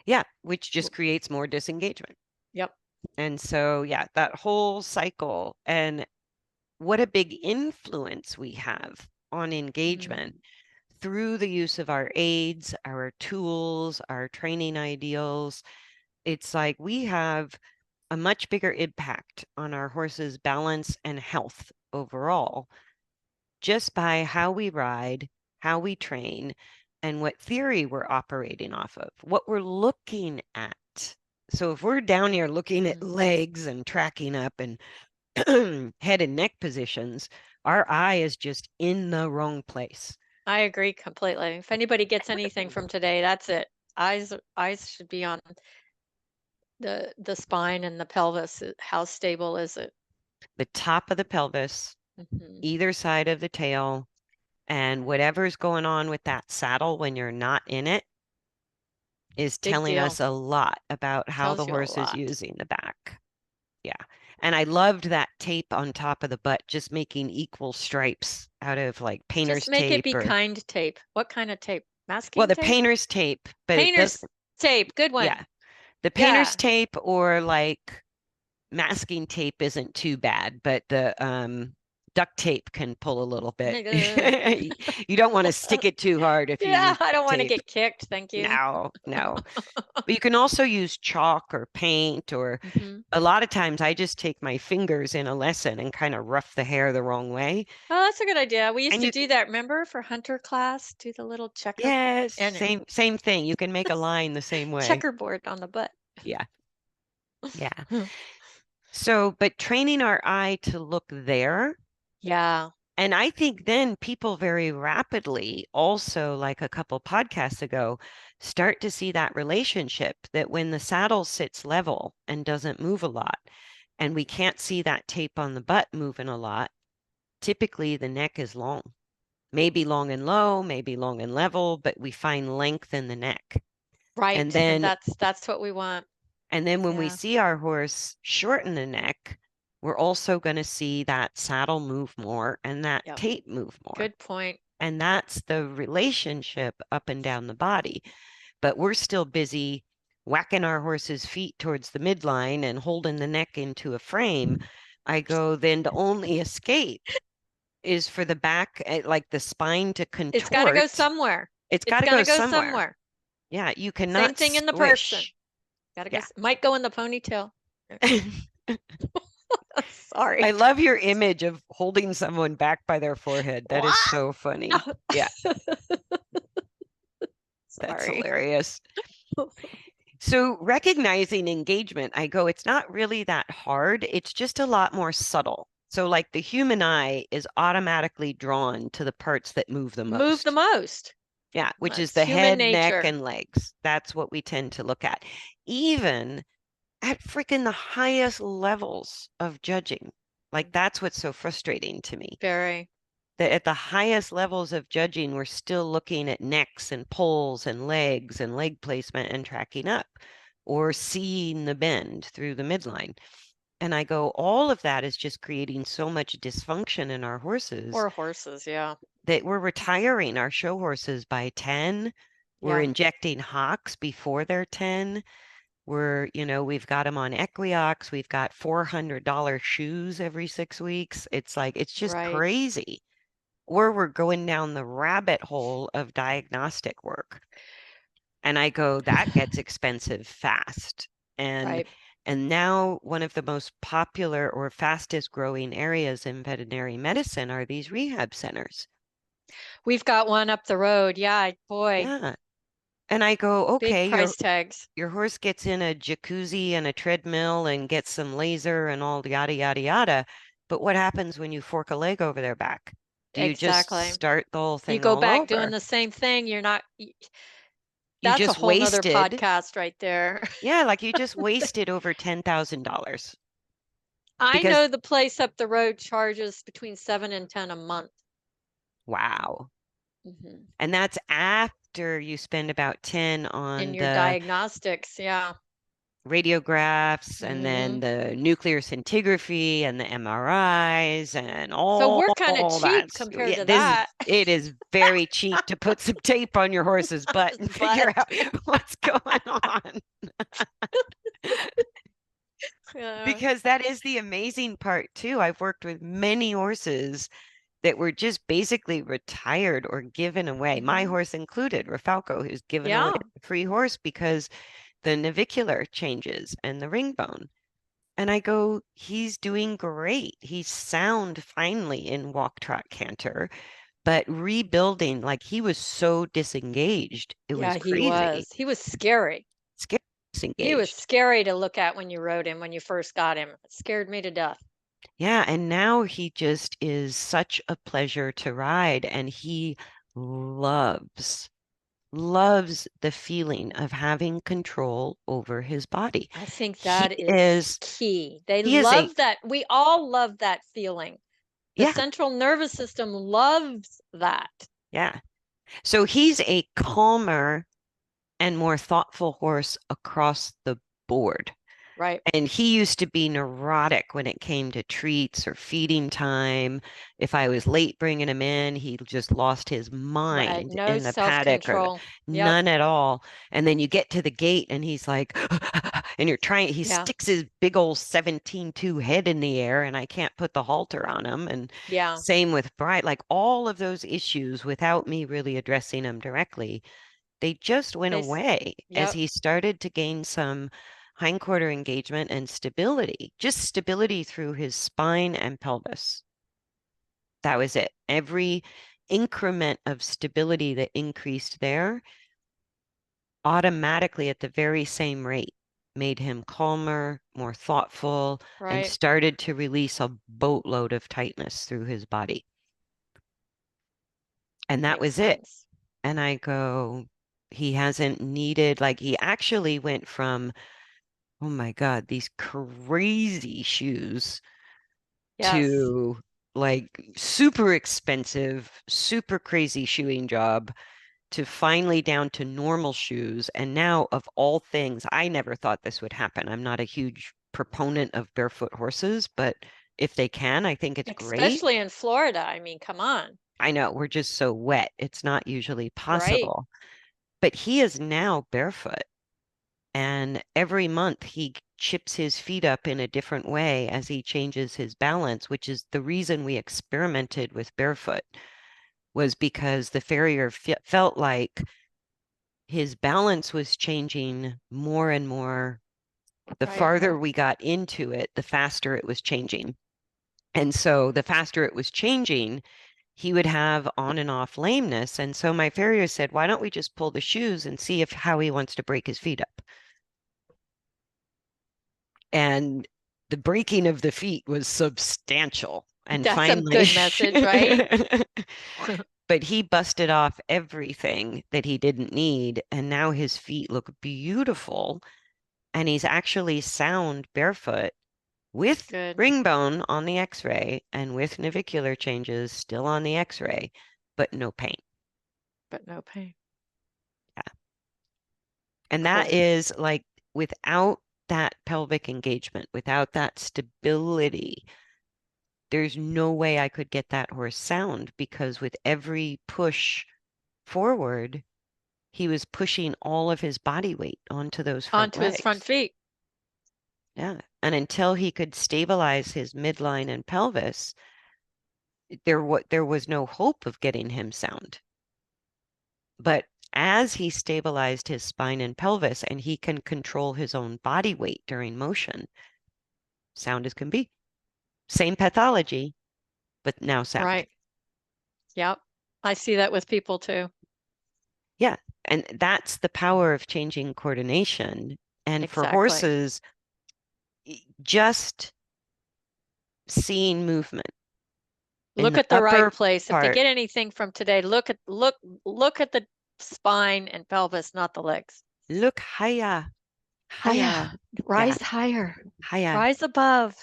yeah, which just creates more disengagement. Yep. And so, yeah, that whole cycle and what a big influence we have on engagement Mm. through the use of our aids, our tools, our training ideals. It's like we have a much bigger impact on our horse's balance and health overall just by how we ride, how we train, and what theory we're operating off of, what we're looking at. So if we're down here looking at Mm. legs and tracking up and head and neck positions, our eye is just in the wrong place. I agree completely. If anybody gets anything from today, that's it. Eyes should be on the spine and the pelvis. How stable is it? The top of the pelvis, Hmm. either side of the tail, and whatever's going on with that saddle when you're not in it is Big telling deal. us a lot about how the Tells you a horse is lot. using the back. Yeah. And I loved that tape on top of the butt, just making equal stripes out of like Just painter's make it tape be or, kind tape. What kind of tape? well, Masking the tape? painter's tape, but it Painter's doesn't, tape. Good one. yeah. The painter's Yeah. tape or like masking tape isn't too bad, but the duct tape can pull a little bit. Nigga. You don't want to stick it too hard if you Yeah, use I don't want to tape. get kicked. Thank you. No, no. But you can also use chalk or paint, or Hmm. a lot of times I just take my fingers in a lesson and kind of rough the hair the wrong way. Oh, that's a good idea. We used And to you, do that. Remember for hunter class, do the little yes, and same thing. You can make a line the same way. checkerboard on the butt. Yeah, yeah. So, but training our eye to look there. Yeah. And I think then people very rapidly, also like a couple podcasts ago, start to see that relationship that when the saddle sits level and doesn't move a lot, and we can't see that tape on the butt moving a lot, typically the neck is long. maybe long and low, maybe long and level, but we find length in the neck. And Right. And then that's what we want. when we Yeah. see our horse shorten the neck, we're also going to see that saddle move more and that Yep. tape move more. Good point. And that's the relationship up and down the body. But we're still busy whacking our horse's feet towards the midline and holding the neck into a frame. I go, then the only escape is for the back, like the spine to It's got to go contort. somewhere. It's got It's to going go to go somewhere. somewhere. Yeah, you Same cannot thing in the person. squish. Got to go. Yeah. Might go in the ponytail. Okay. I Sorry. love your image of holding someone back by their forehead. That is What? so funny. Yeah, that's Sorry. hilarious. So recognizing engagement, I go, it's not really that hard. It's just a lot more subtle. So like the human eye is automatically drawn to the parts that move the Move the most. most. Yeah, which is That's the human head, neck, nature. and legs. That's what we tend to look at. Even at freaking the highest levels of judging. Like that's what's so frustrating to me. Very. That at the highest levels of judging, we're still looking at necks and poles and leg placement and tracking up or seeing the bend through the midline. And I go, all of that is just creating so much dysfunction in our horses Or horses. Yeah. that we're retiring our show horses by 10. We're Yeah. injecting hocks before they're 10. We've got them on Equiox. We've got $400 shoes every 6 weeks. It's like, it's just Right. crazy. Or we're going down the rabbit hole of diagnostic work. And I go, that gets expensive fast. And Right. and now one of the most popular or fastest growing areas in veterinary medicine are these rehab centers. We've got one up the road. Yeah. Boy, Yeah. And I go, big okay, price tags. your horse gets in a jacuzzi and a treadmill and gets some laser and all yada yada yada. But what happens when you fork a leg over their back? Do you just Exactly. start the whole You thing go all back doing over? the same thing. You're not, You that's a just whole nother wasted, podcast right there. yeah, like you just wasted over $10,000 I because know the place up the road charges between 7 and 10 a month. wow. Hmm. And that's after you spend about 10 In on your the diagnostics. Yeah. radiographs and then Hmm. the nuclear scintigraphy and the MRIs and So all we're kind of cheap that's compared yeah, to that. it is very cheap to put some tape on your horse's butt and figure But out what's going on. yeah. Because that is the amazing part too. I've worked with many horses that were just basically retired or given away. My Hmm. horse included, Rafalco, who's given away Yeah. a free horse because the navicular changes and the ring bone. And I go, he's doing great. He's sound finally in walk, trot, canter, but rebuilding, like he was so disengaged. It was Yeah, he crazy. was. He was scary. Scary He was disengaged. scary to look at when you rode him, when you first got him. It scared me to death. Yeah. And now he just is such a pleasure to ride. And he loves, loves the feeling of having control over his body. I think He that is is, key. They he is a, love that. We all love that feeling. The yeah, central nervous system loves that. yeah. So he's a calmer and more thoughtful horse across the board. Right. And he used to be neurotic when it came to treats or feeding time. If I was late bringing him in, he just lost his Right. mind No in the paddock or self-control. Yep. none at all. And then you get to the gate and he's like, and you're trying, he Yeah. sticks his big old 17-2 head in the air and I can't put the halter on him. And Yeah. same with Bright, like all of those issues without me really addressing them directly they just went They, away as yep. he started to gain some hindquarter engagement and stability, just stability through his spine and pelvis. That was it. Every increment of stability that increased there automatically at the very same rate made him calmer, more thoughtful, and Right. started to release a boatload of tightness through his body. And that Makes was it. sense. And I go, he hasn't needed, like, he actually went from oh my God, these crazy shoes Yes. to like super expensive, super crazy shoeing job to finally down to normal shoes. And now, of all things, I never thought this would happen. I'm not a huge proponent of barefoot horses, but if they can, I think it's great. Especially in Florida. I mean, come on. I know we're just so wet. It's not usually Right. possible. But he is now barefoot. And every month he chips his feet up in a different way as he changes his balance, which is the reason we experimented with barefoot, was because the farrier felt like his balance was changing more and more. The Right. farther we got into it, the faster it was changing. And so the faster it was changing, he would have on and off lameness. And so my farrier said, why don't we just pull the shoes and see if how he wants to break his feet up? And the breaking of the feet was substantial. And That's a finally, good message, right? but he busted off everything that he didn't need. And now his feet look beautiful. And he's actually sound barefoot with Good, ring bone on the x-ray and with navicular changes still on the x-ray, but no pain. but no pain. Yeah. And that Cool. is like without that pelvic engagement, without that stability, there's no way I could get that horse sound because with every push forward, he was pushing all of his body weight onto those front Onto his front legs. feet. Yeah. And until he could stabilize his midline and pelvis, there was no hope of getting him sound. But as he stabilized his spine and pelvis and he can control his own body weight during motion, sound as can be. Same pathology, but now sound. Right. Yep. I see that with people too. Yeah. And that's the power of changing coordination. And for Exactly. horses, just seeing movement in Look the at the right upper place. If they part, get anything from today, look at the spine and pelvis, not the legs. look higher, higher. Higher. Yeah, Rise higher. higher. Rise above.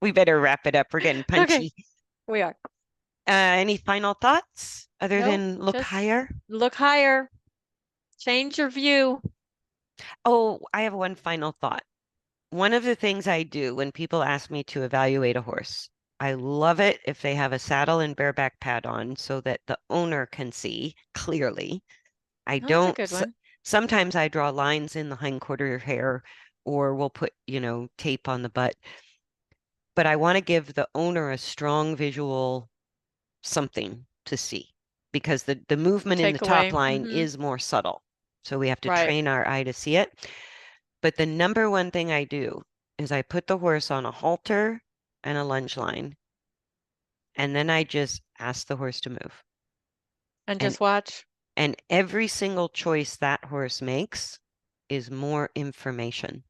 We better wrap it up. We're getting Okay, punchy. we are. Any final thoughts other Nope, than look just higher? look higher. Change your view. Oh, I have one final thought. One of the things I do when people ask me to evaluate a horse, I love it if they have a saddle and bareback pad on so that the owner can see clearly. I Oh, that's a don't, good one. sometimes I draw lines in the hindquarter hair or we'll put, tape on the butt, but I want to give the owner a strong visual something to see because the movement in the Take top away. line Mm-hmm. is more subtle. So we have to Right. train our eye to see it. But the number one thing I do is I put the horse on a halter and a lunge line, and then I just ask the horse to move. And And just watch. and every single choice that horse makes is more information.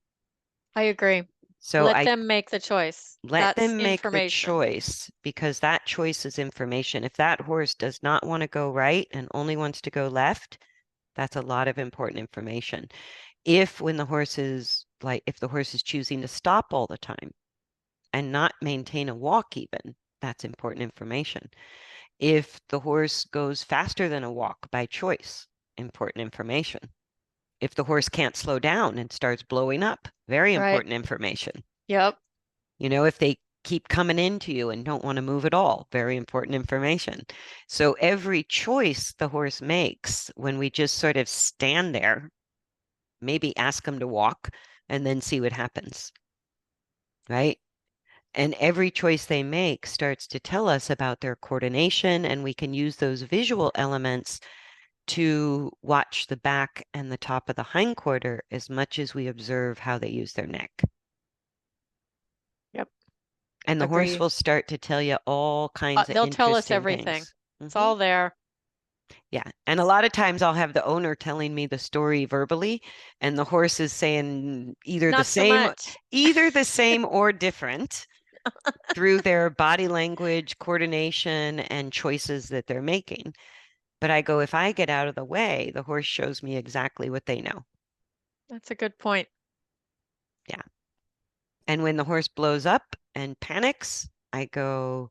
I agree. So Let I them make the choice. let That's them make the information. choice because that choice is information. If that horse does not want to go right and only wants to go left, that's a lot of important information. When the horse is if the horse is choosing to stop all the time and not maintain a walk even, that's important information. If the horse goes faster than a walk by choice, important information. If the horse can't slow down and starts blowing up, very Right. important information. Yep. If they keep coming into you and don't want to move at all, very important information. So every choice the horse makes, when we just sort of stand there, maybe ask them to walk and then see what happens, right? And every choice they make starts to tell us about their coordination, and we can use those visual elements to watch the back and the top of the hindquarter as much as we observe how they use their neck. Yep. And the horse Agree. will start to tell you all kinds of They'll tell us interesting everything. things. It's all there. Yeah. And a lot of times I'll have the owner telling me the story verbally, and the horse is saying Not so much. either the same or different through their body language, coordination, and choices that they're making. But I go, if I get out of the way, the horse shows me exactly what they know. That's a good point. Yeah. And when the horse blows up and panics, I go,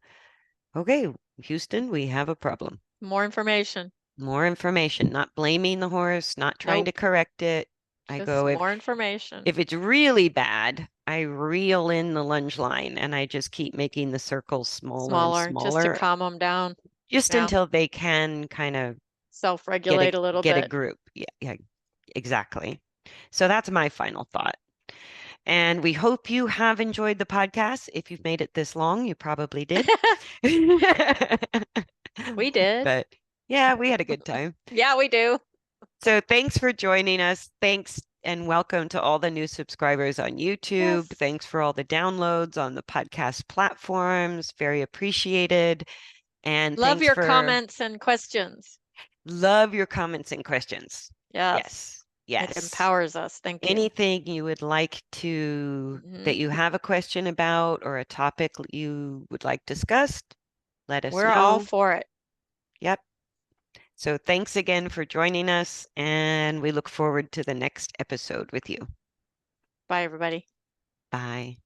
okay, Houston, we have a problem. More information. More information, not blaming the horse, not trying to Nope. correct it. I Just go, more information. if it's really bad, I reel in the lunge line and I just keep making the circles smaller and Smaller, just to smaller, calm them down. just Yeah. until they can kind of Self-regulate a little get a bit. group. Yeah, yeah, exactly. So that's my final thought. And we hope you have enjoyed the podcast. If you've made it this long, you probably did. We did. But yeah, we had a good time. Yeah, we do. So thanks for joining us. Thanks and welcome to all the new subscribers on YouTube. Yes. Thanks for all the downloads on the podcast platforms. Very appreciated. And Love thanks your for comments and questions. love your comments and questions. Yes. Yes. It Yes. empowers us. Thank you. Anything you would like that you have a question about or a topic you would like discussed, let us We're all know. for it. Yep. So thanks again for joining us, and we look forward to the next episode with you. Bye, everybody. Bye.